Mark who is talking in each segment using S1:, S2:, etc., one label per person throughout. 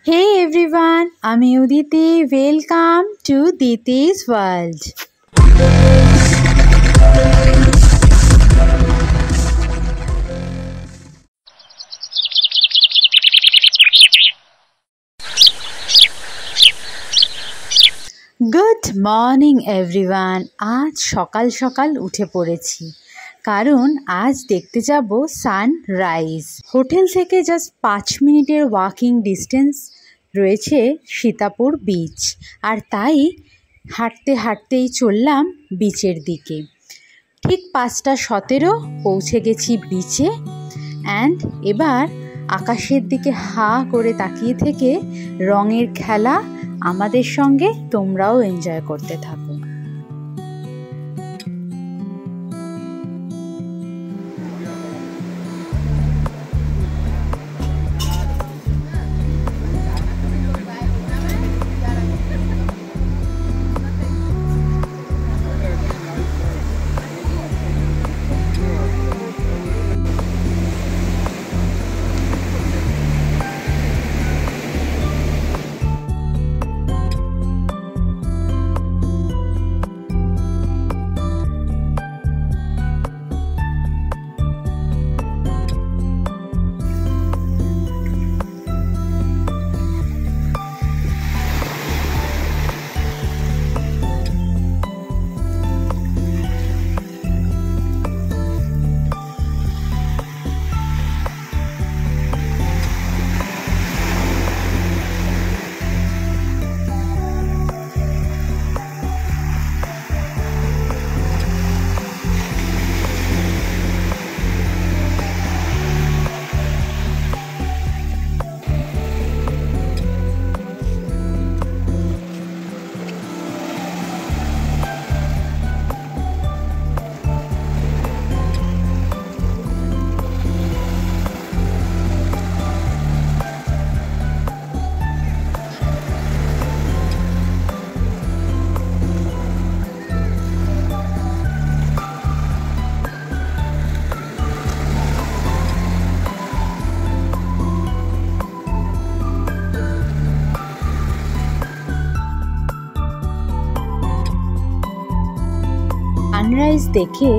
S1: Hey everyone, I'm Uditi. Welcome to Diti's World. Good morning everyone. আজ সকাল সকাল উঠে পড়েছি, কারণ আজ দেখতে যাব সানরাইজ। হোটেল থেকে জাস্ট 5 মিনিটের ওয়াকিং ডিস্টেন্স রয়েছে সীতাপুর বিচ, আর তাই হাঁটতে হাঁটতেই চললাম বিচের দিকে। ঠিক 5:17 পৌঁছে গেছি বিচে। অ্যান্ড এবার আকাশের দিকে হাঁ করে তাকিয়ে থেকে রঙের খেলা আমাদের সঙ্গে তোমরাও এনজয় করতে থাকো। সানরাইজ দেখে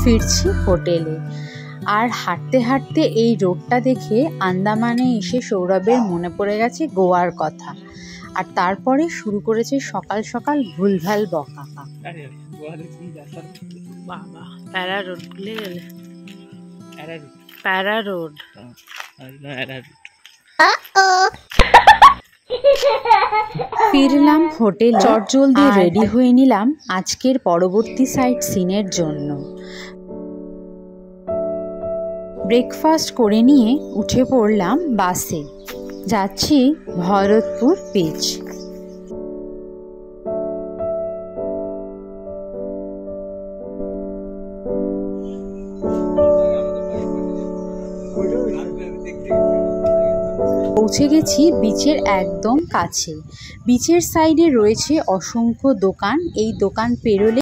S1: ফিরছি হোটেলে, আর হাঁটতে হাঁটতে এই রোডটা দেখে আন্দামানে এসে সৌরভের মনে পড়ে গেছে গোয়ার কথা। আর তারপরে শুরু করেছে সকাল সকাল ভুলভাল বকা।
S2: বাবা, প্যারা রোড ভুলে গেলে। প্যারা রোড।
S1: ফিরলাম হোটেল, চটজলদি রেডি হয়ে নিলাম আজকের পরবর্তী সাইট সিনের জন্য। ব্রেকফাস্ট করে নিয়ে উঠে পড়লাম বাসে, যাচ্ছি ভরতপুর বিচ। পৌঁছে গেছি বিচের একদম কাছে। বিচের সাইডে রয়েছে অসংখ্য দোকান। এই দোকান পেরোলে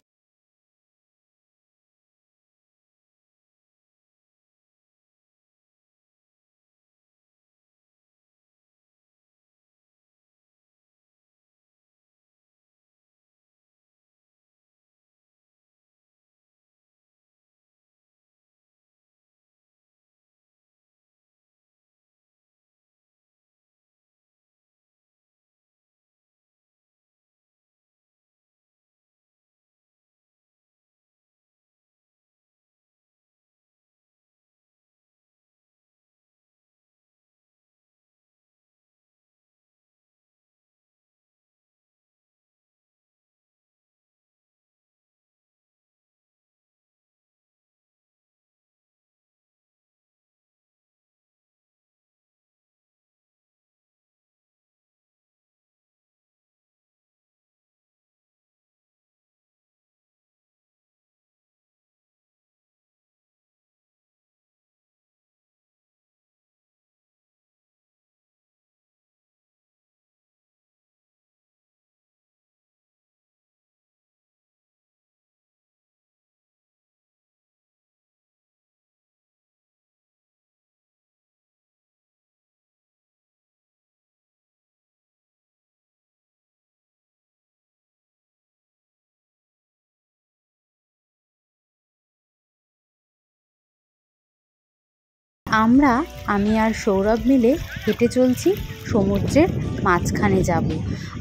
S1: আমি আর সৌরভ মিলে হেঁটে চলছি সমুদ্রের মাঝখানে যাব,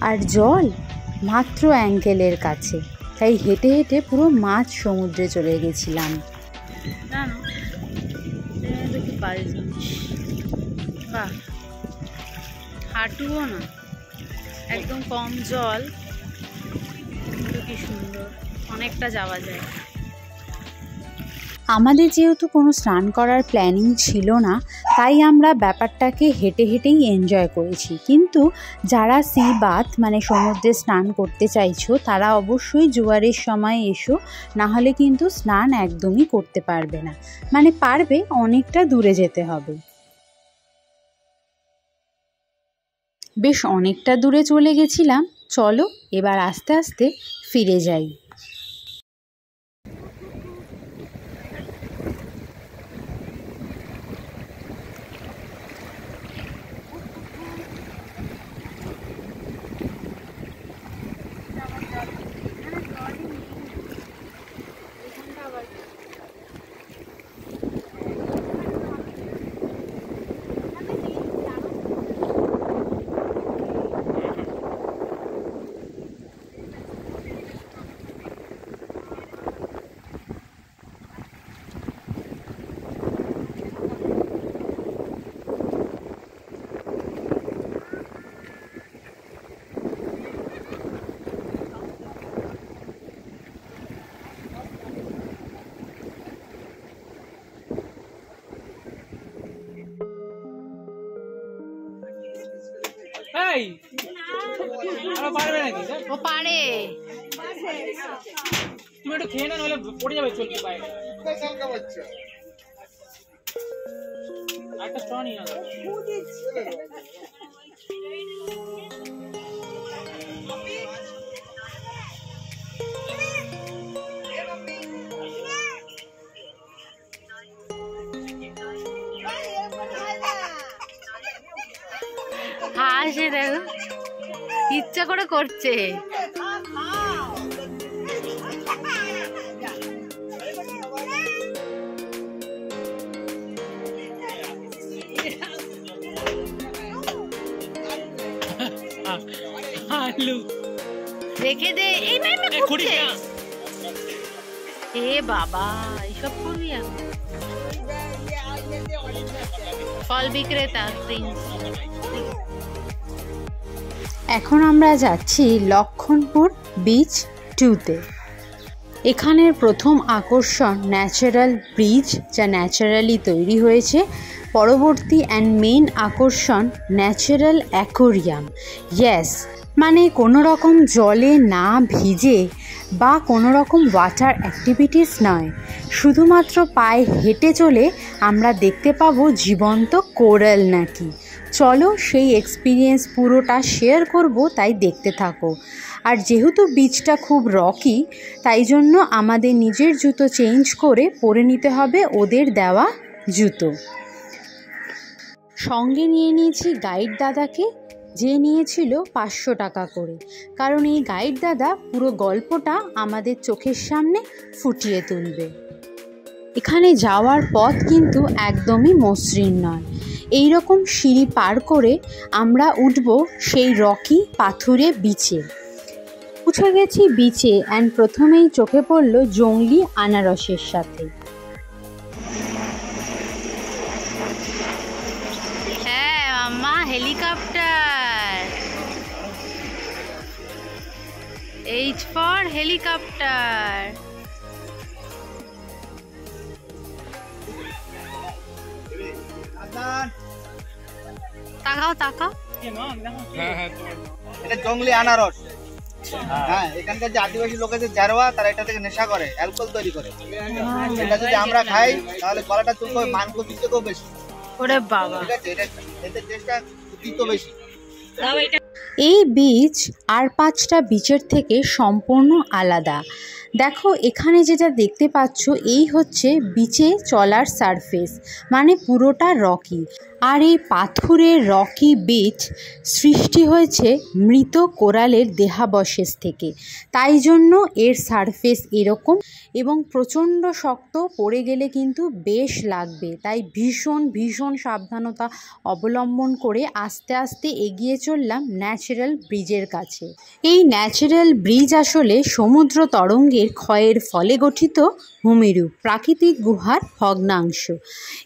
S1: আর জল মাত্র অ্যাঙ্কেলের কাছে, তাই হেঁটে হেঁটে পুরো মাঝ সমুদ্রে চলে গেছিলাম।
S2: হাঁটুও না, একদম কম জল, কিন্তু কি সুন্দর, অনেকটা যাওয়া যায়।
S1: আমাদের যেহেতু কোনো স্নান করার প্ল্যানিং ছিল না, তাই আমরা ব্যাপারটাকে হেঁটে হেঁটেই এনজয় করেছি। কিন্তু যারা সি বাথ মানে সমুদ্রে স্নান করতে চাইছো, তারা অবশ্যই জোয়ারের সময় এসো, না হলে কিন্তু স্নান একদমই করতে পারবে না। মানে পারবে, অনেকটা দূরে যেতে হবে। বেশ অনেকটা দূরে চলে গেছিলাম, চলো এবার আস্তে আস্তে ফিরে যাই।
S2: ও পারে,
S3: তুমি একটু খেয়ে না, নাহলে পড়ে যাবে চলতে বাইরে। একটা স্ট্র নিয়ে আসো।
S2: হাসে দেখো, ইচ্ছা করে করছে। রেখে দে, এই এ বাবা, এইসব করবি এখন। ফল বিক্রেতা প্রিন্স।
S1: এখন আমরা যাচ্ছি লক্ষণপুর বিচ 2-তে। এখানের প্রথম আকর্ষণ ন্যাচারাল ব্রিজ, যা ন্যাচারালি তৈরি হয়েছে। পরবর্তী অ্যান্ড মেইন আকর্ষণ ন্যাচারাল অ্যাকোরিয়াম। ইয়েস, মানে কোনো রকম জলে না ভিজে বা কোনো রকম ওয়াটার অ্যাক্টিভিটিস নয়, শুধুমাত্র পায়ে হেঁটে চলে আমরা দেখতে পাবো জীবন্ত কোরাল নাকি। চলো সেই এক্সপিরিয়েন্স পুরোটা শেয়ার করব, তাই দেখতে থাকো। আর যেহেতু বিচটা খুব রকি, তাই জন্য আমাদের নিজের জুতো চেঞ্জ করে পরে নিতে হবে ওদের দেওয়া জুতো। সঙ্গে নিয়ে নিয়েছি গাইড দাদাকে, যে নিয়েছিল 500 টাকা করে, কারণ এই গাইড দাদা পুরো গল্পটা আমাদের চোখের সামনে ফুটিয়ে তুলবে। এখানে যাওয়ার পথ কিন্তু একদমই মসৃণ নয়। এই রকম সিঁড়ি পার করে আমরা উঠব সেই রকি পাথুরে বিচে। উঠে গেছি বিচে, অ্যান্ড প্রথমেই চোখে পড়ল জংলি আনারসের সাথে।
S2: হ্যাঁ মাম্মা, হেলিকপ্টার। H for helicopter. তাকাও তাকাও।
S4: এটা জংলি আনারস। হ্যাঁ, এখানকার যে আদিবাসী লোকের যে জারোয়া, তারা এটা থেকে নেশা করে, অ্যালকোহল তৈরি করে। এটা যদি আমরা খাই তাহলে গলাটা চুলকো, মানকো দিতেও বেশি।
S2: ওরে বাবা,
S4: ঠিক আছে, এতে টেস্টটা দিতেও বেশি।
S1: এই বিচ আর 5টা বিচের থেকে সম্পূর্ণ আলাদা। দেখো এখানে যেটা দেখতে পাচ্ছ, এই হচ্ছে বিচে চলার সারফেস, মানে পুরোটা রকি। আর এই পাথুরের রকি বিচ সৃষ্টি হয়েছে মৃত কোরালের দেহাবশেষ থেকে, তাই জন্য এর সারফেস এরকম। এবং প্রচণ্ড শক্ত, পড়ে গেলে কিন্তু বেশ লাগবে। তাই ভীষণ সাবধানতা অবলম্বন করে আস্তে আস্তে এগিয়ে চললাম ন্যাচারাল ব্রিজের কাছে। এই ন্যাচারাল ব্রিজ আসলে সমুদ্র তরঙ্গের ক্ষয়ের ফলে গঠিত ভূমিরূপ প্রাকৃতিক গুহার ভগ্নাংশ।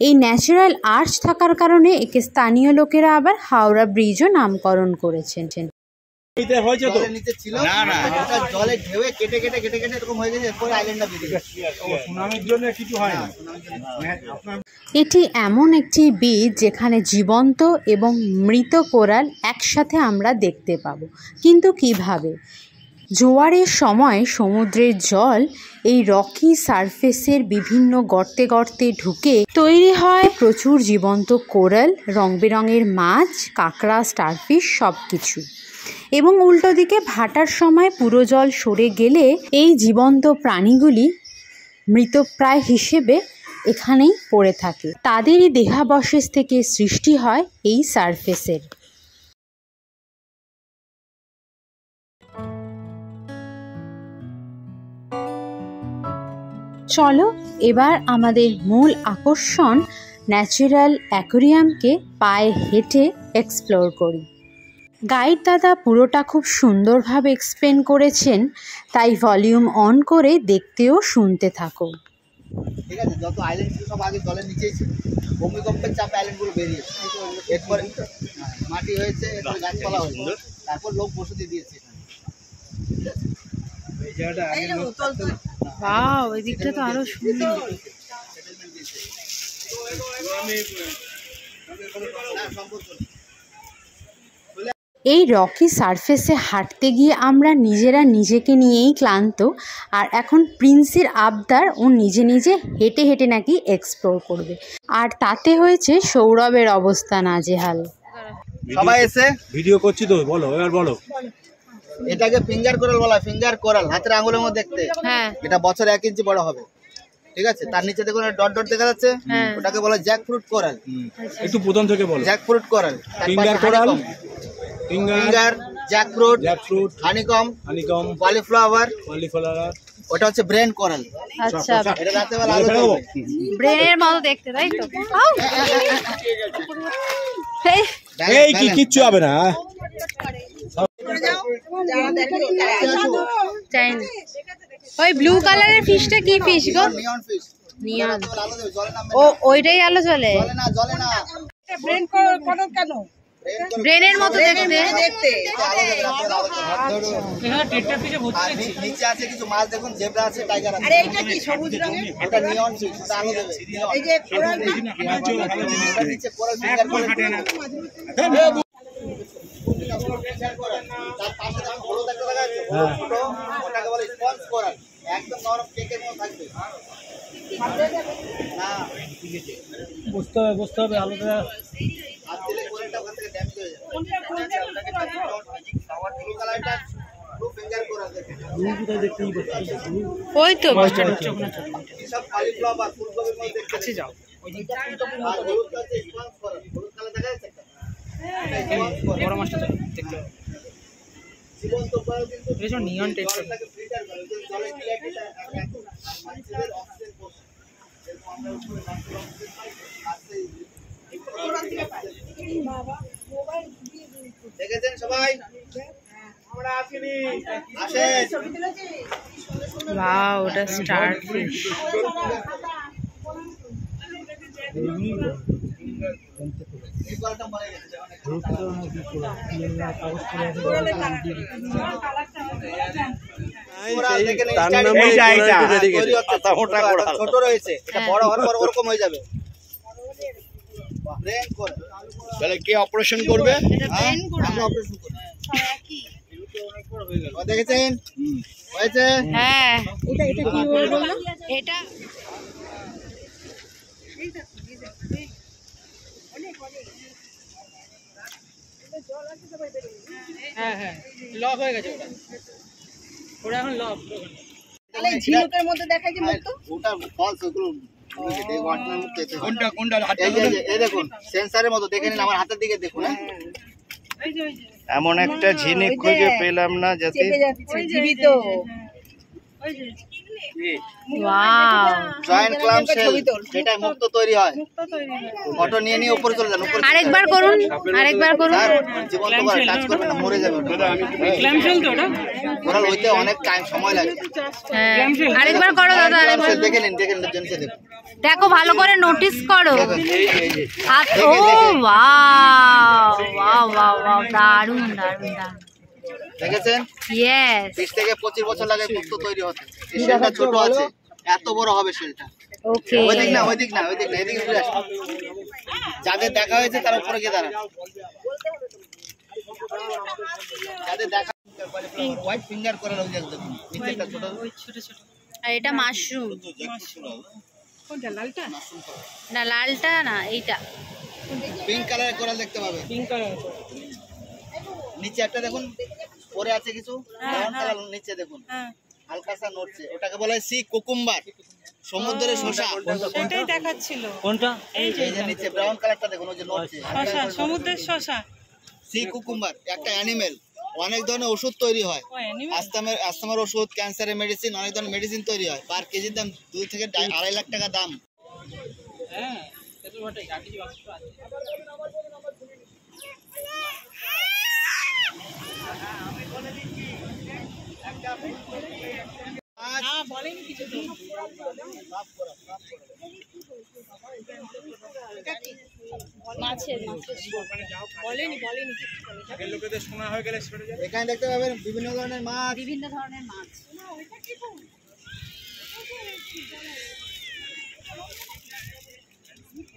S1: এই ন্যাচারাল আর্চ থাকার কারণে একে স্থানীয় লোকেরা আবার হাওড়া ব্রিজও নামকরণ করেছেন।
S4: জলের নিচে ছিল না, জলে ঢেউয়ে কেটে এরকম হয়ে গেছে, এরপরে আইল্যান্ডটা বেরিয়ে গেছে।
S5: সুনামির জন্য কিছু হয় না।
S1: এটি এমন একটি বীচ যেখানে জীবন্ত এবং মৃত কোরাল একসাথে আমরা দেখতে পাবো। কিন্তু কিভাবে? জোয়ারের সময় সমুদ্রের জল এই রকি সারফেসের বিভিন্ন গর্তে ঢুকে তৈরি হয় প্রচুর জীবন্ত কোরাল, রং বেরঙের মাছ, কাঁকড়া, স্টারফিশ সব কিছু। এবং উল্টো দিকে ভাটার সময় পুরো জল সরে গেলে এই জীবন্ত প্রাণীগুলি মৃতপ্রায় হিসেবে এখানেই পড়ে থাকে। তাদেরই দেহাবশেষ থেকে সৃষ্টি হয় এই সারফেসের। চলো এবার আমাদের মূল আকর্ষণ ন্যাচারাল অ্যাকোরিয়ামকে পায়ে হেঁটে এক্সপ্লোর করি। গাইড দাদা পুরোটা খুব সুন্দরভাবে এক্সপ্লেন করেছেন, তাই ভলিউম অন করে দেখতে ও শুনতে থাকো।
S4: ঠিক আছে, যত আইল্যান্ড ছিল সব আগে জলের নিচেই ছিল, ভূমিকম্পের চাপে আইল্যান্ডগুলো বেরিয়েছে, এরপরে মাটি হয়েছে, এরপরে গাছপালা হয়েছে, তারপর লোক বসতি দিয়েছে।
S2: ওয়াও, এই দিকটা তো আরো সুন্দর।
S1: এই রকি সারফেসে হাঁটতে গিয়ে আমরা নিজেরা নিজেকে নিয়েই ক্লান্ত, আর এখন প্রিন্সের আবদার ও নিজে হেঁটে নাকি এক্সপ্লোর করবে, আর তাতে হয়েছে সৌরভের অবস্থা নাজেহাল।
S4: সবাই এসে
S5: ভিডিও করছি তো, বলো এবার বলো।
S4: এটাকে ফিঙ্গার কোরাল বলা হয়, ফিঙ্গার কোরাল, হাতের আঙুলের মধ্যে দেখতে।
S2: হ্যাঁ,
S4: এটা বছরে 1 ইঞ্চি বড় হবে। ঠিক আছে, তার নিচে দেখুন ডট দেখা যাচ্ছে, ওটাকে বলা জ্যাকফ্রুট কোরাল।
S5: একটু প্রথম থেকে বলো।
S4: Jackfruit coral,
S5: finger coral,
S4: finger, jackfruit, honeycomb, cauliflower, ওটা হচ্ছে ব্রেন কোরাল।
S2: আচ্ছা,
S4: এটা রাতে বেলা আলো জ্বলবে,
S2: ব্রেনের মতো দেখতে, তাই তো?
S5: এই কি কিচ্ছু হবে না।
S2: ওই ব্লু কালারের ফিশটা কি ফিশ গো?
S4: নিয়ন ফিশ।
S2: নিয়ন।
S4: আলো দেবে, জলে নামবে
S2: ও ওইটাই আলো জ্বলে?
S4: জলে না।
S6: ব্রেন কোরাল কেন?
S2: ব্রেনের মতো দেখতে।
S3: এখানে টেট্রা ফিশে ভর্তি
S4: আর
S3: আছে।
S4: নিচে আছে কিছু মাছ, দেখুন জেব্রা আছে, টাইগার আছে।
S6: আরে এটা কি সবুজ রঙের?
S4: ওটা নিয়ন ফিশ, ওটা আলো দেবে।
S6: এই যে কোরাল না?
S4: ওটা নিচে কোরাল ফিঙ্গার কোরাল। তার পাশে দেখুন হলুদ একটা লাগা আছে, ছোট, ওটাকে বলে স্পঞ্জ কোরাল, একদম নরম কেকের মতো থাকবে। না,
S3: বসতে হবে আলোটা।
S4: হাত দিলে কোরালটা ওখান থেকে ড্যামেজ হয়ে যাবে। ব্লু কালারটা ব্লু ফিঙ্গার কোরাল দেখেন।
S2: ওই তো
S4: সব কলিফ্লাওয়ার, ফুলকপির মধ্যে দেখতে
S3: কাছে যাও।
S4: আর হলুদটা হচ্ছে স্পঞ্জ কোরাল, হলুদ কালার দেখা যাচ্ছে একটা? এটা স্পঞ্জ কোরাল।
S3: বড় মাছটা দেখতে হবে।
S4: জীবন্ত কোরাল কিন্তু
S3: এটা নিয়ন টেট্রা।
S4: জলটাকে ফিল্টার করে, জলে দিলে এটা মানুষের অক্সিজেন পোষণ। এরকম আমরা উপরে বাষ্প অক্সিজেন পাই, আসছে দেখেছেন সবাই? আমরা আসিনি, আসেন।
S2: ওয়াও, ওটা স্টার ফিশ।
S4: এই কোরালটা মরে গেছে, কোরাল দেখেন,
S5: তার নামে
S4: তৈরি হচ্ছে, ছোট রয়েছে, এটা বড় হওয়ার পর ওরকম হয়ে যাবে। Brain coral.
S5: তাহলে কে অপারেশন করবে?
S4: আমরা অপারেশন করব। ও দেখেছেন? হয়েছে?
S2: হ্যাঁ, এটা কি বলবো? এটা
S3: হ্যাঁ, লক হয়ে গেছে ওটা। ওটা এখন লক।
S6: তাহলে ঝিনুকের মধ্যে দেখা যে মুক্ত?
S4: ওটা ফলস, ওগুলো কোনটা এই দেখুন সেন্সরের মতো, দেখে নিন, আমার হাতের দিকে দেখুন।
S5: এমন একটা ঝিনুক খুঁজে পেলাম না যাতে
S6: চেপে যাচ্ছে জীবিত।
S2: ওয়াও,
S4: জয়েন্ট ক্লাম শেল, যেটা মুক্ত তৈরি হয়। ফটো নিয়ে নিয়ে উপরে চলে যান, উপরে
S2: আরেকবার করুন, আরেকবার করুন।
S4: স্যার জীবন্ত করে টাচ করবেন না, মরে যাবে ওটা।
S3: ক্ল্যামশেল তো ওটা?
S4: ওরা হইতে অনেক টাইম সময় লাগে।
S2: হ্যাঁ, আরেকবার করো দাদা, আরেকবার।
S4: দেখে নিন, দেখে নিন, জেন্সে দেখুন।
S2: দেখো, ভালো করে নোটিস করো। হাত, ও ওয়াও ওয়াও ওয়াও ওয়াও, দারুণ দারুণ দারুণ।
S4: দেখেছেন?
S2: ইয়েস।
S4: 20 থেকে 25 বছর লাগে মুক্ত তৈরি হতে। এই শেলটা ছোট আছে, এত বড় হবে শেলটা।
S2: ওকে,
S4: ওইদিক না, ওইদিক না, ওইদিক না, এদিকে ফিরে আসুন। যাদের দেখা হয়েছে তার উপরে গিয়ে দাঁড়ান। যাদের দেখা হোয়াইট ফিঙ্গার করে রোজ একদম নিচেটা ছোট ছোট।
S2: আর এটা মাশরুম।
S6: কোনটা লালটা?
S2: না, লালটা না, এইটা।
S4: পিঙ্ক কালারের কোরাল দেখতে পাবে।
S3: Pink colour.
S4: নিচে একটা দেখুন, পরে আছে কিছু ব্রাউন কালার, নিচে দেখুন হালকা সা নড়ছে, ওটাকে বলা হয় সি কুকুম্বার, সমুদ্রের শসা।
S6: সেটাই দেখাচ্ছিল।
S3: কোনটা?
S4: এই যে নিচে ব্রাউন কালারটা দেখুন, ওই যে নড়ছে,
S6: শসা, সমুদ্রের শসা।
S4: সি কুকুম্বার একটা অ্যানিমেল। অনেক ধরনের ওষুধ তৈরি হয়, আস্থামার ওষুধ, ক্যান্সারের মেডিসিন, অনেক ধরনের মেডিসিন তৈরি হয়। পার কেজির দাম 2 থেকে 2.5 লাখ টাকা দাম।
S3: হ্যাঁ, এটা বটে, আর কিছু আছে?
S6: বলেনি কিছু তো। মাছের বলেনি
S5: লোকেদের শোনা হয়ে গেলে সরে যাবে।
S4: এখানে দেখতে পাবেন বিভিন্ন ধরনের মাছ।
S2: বিভিন্ন ধরনের মাছ।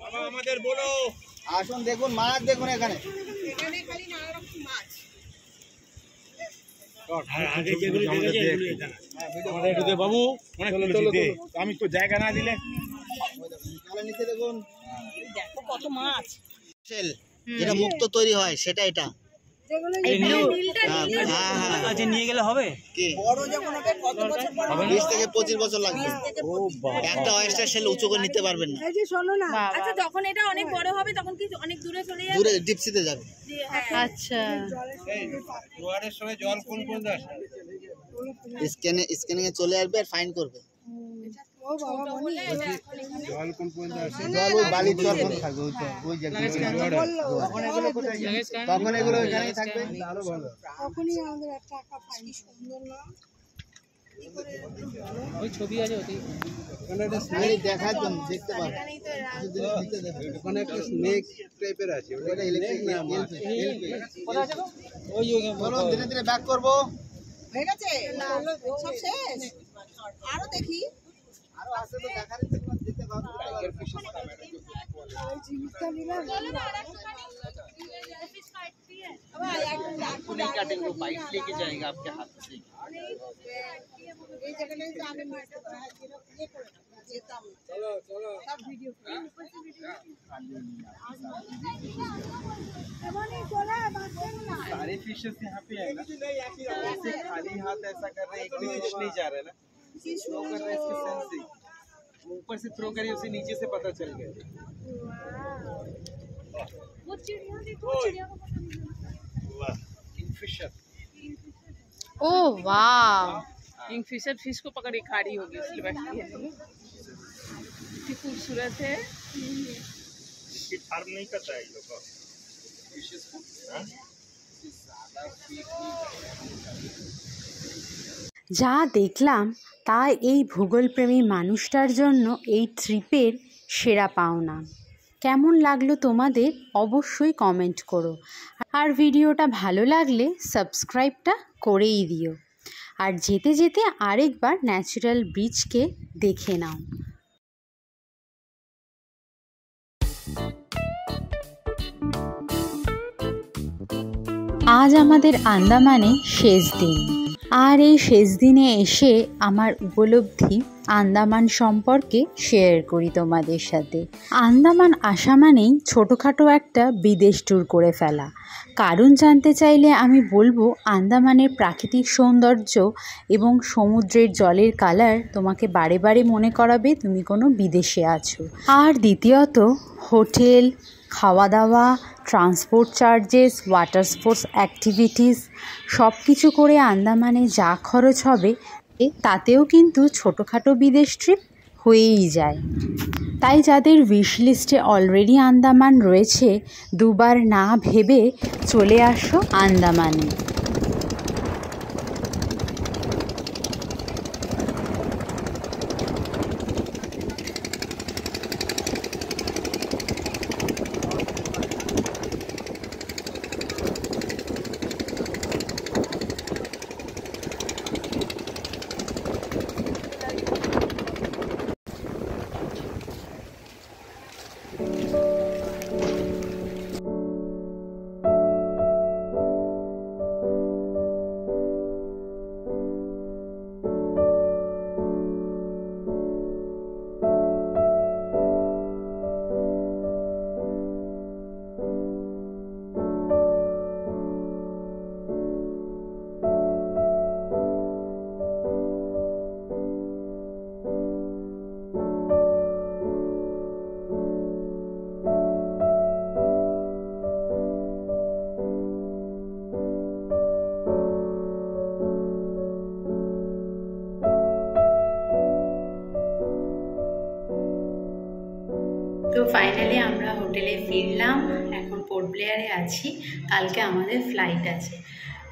S5: বাবা আমাদের বলো।
S4: আসুন দেখুন মাছ, দেখুন এখানে
S6: খালি নানা রকম মাছ।
S5: আগে যেগুলো দেখেছি এগুলো এখানে। আমাদের একটু দে বাবু, অনেক কিছু দে। আমি তো জায়গা না দিলে।
S4: তাহলে নিচে দেখুন
S6: দেখো কত মাছ।
S4: শেল, যেটা মুক্ত তৈরি হয় সেটা এটা।
S3: আচ্ছা, নিয়ে গেলে হবে?
S4: কি
S6: বড় যখন হবে কত বছর পর?
S4: 20 থেকে 25 বছর লাগবে। একটা অয়েস্টার শেল উঁচু করে নিতে পারবেন না,
S6: এই যে শোনো না,
S7: আচ্ছা, যখন এটা অনেক বড় হবে তখন কি অনেক দূরে চলে যাবে?
S4: দূরে ডিপসিতে যাবে।
S2: আচ্ছা,
S5: জোয়ারের সময় জল কোন কোন আসে?
S4: স্ক্যানিং এ চলে আসবে আর ফাইন করবে।
S5: জল কোন কোন আসে?
S4: জল ওই বালির চর মতো থাকবে, ওই জায়গায়। তখন এগুলো এখানেই থাকবে। আরো ভালো।
S6: তখনই আমাদের একটা টাকা পাই। সুন্দর না?
S3: ওই ছবি আছে ওতে।
S4: এই দেখার জন্য দেখতে পাবেন।
S5: ওখানে একটা স্নেক টাইপের আছে।
S4: ওটা ইলেকট্রিক না,
S3: ওই
S4: চলো ধীরে ধীরে ব্যাক করব।
S6: হয়ে গেছে? সব শেষ? আরো দেখি।
S4: আরো আছে তো দেখার ইচ্ছে করে যেতে পারবো।
S6: জিনিসটা নিলে
S4: नहीं काटेंगे, वो बाइट लेके जाएगा आपके हाथ से।
S6: এই জায়গাটায় তো আমি মাছটা ইয়ে করে যেতাম। চলো চলো সব ভিডিও
S5: सारे फिशेस यहाँ पे है ना, ऐसे खाली हाथ ऐसा कर रहे, एक भी फिश नहीं जा रहा है ना, थ्रो कर रहा है इसके सेंस से, ऊपर से थ्रो करिए उसे नीचे से पता चल गया।
S7: वो चिड़िया देखो, चिड़िया को पता नहीं।
S5: वाह, किंगफिशर।
S2: ओ वाह,
S7: किंगफिशर फिश को पकड़ के खा रही होगी, इसलिए बैठती है। कितनी खूबसूरत है।
S5: ये फार्म नहीं करता है ये लोग फिशेस को।
S1: যা দেখলাম তা এই ভূগোলপ্রেমী মানুষটার জন্য এই ট্রিপের সেরা পাওনা। কেমন লাগলো তোমাদের অবশ্যই কমেন্ট করো, আর ভিডিওটা ভালো লাগলে সাবস্ক্রাইবটা করেই দিও। আর যেতে যেতে আরেকবার ন্যাচারাল ব্রিজকে দেখে নাও। আজ আমাদের আন্দামানে শেষ দিন, আর এই শেষ দিনে এসে আমার উপলব্ধি আন্দামান সম্পর্কে শেয়ার করি তোমাদের সাথে। আন্দামান আসা মানেই ছোটোখাটো একটা বিদেশ ট্যুর করে ফেলা। কারণ জানতে চাইলে আমি বলবো আন্দামানের প্রাকৃতিক সৌন্দর্য এবং সমুদ্রের জলের কালার তোমাকে বারে বারে মনে করাবে তুমি কোনো বিদেশে আছো। আর দ্বিতীয়ত হোটেল, খাওয়া দাওয়া, transport charges, water sports activities সব কিছু করে আন্দামানে যা খরচ হবে তাতেও কিন্তু ছোটোখাটো বিদেশ ট্রিপ হয়েই যায়। তাই যাদের উইশ লিস্টে অলরেডি আন্দামান রয়েছে, দুবার না ভেবে চলে আসো আন্দামানে। তো ফাইনালি আমরা হোটেলে ফিরলাম, এখন পোর্ট ব্লেয়ারে আছি, কালকে আমাদের ফ্লাইট আছে।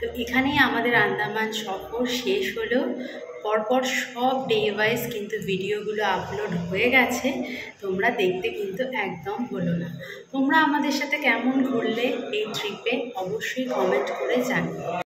S1: তো এখানেই আমাদের আন্দামান সফর শেষ হলো। পরপর সব ডে ওয়াইজ কিন্তু ভিডিওগুলো আপলোড হয়ে গেছে, তোমরা দেখতে কিন্তু একদম হলো না। তোমরা আমাদের সাথে কেমন ঘুরলে এই ট্রিপে অবশ্যই কমেন্ট করে জানিও।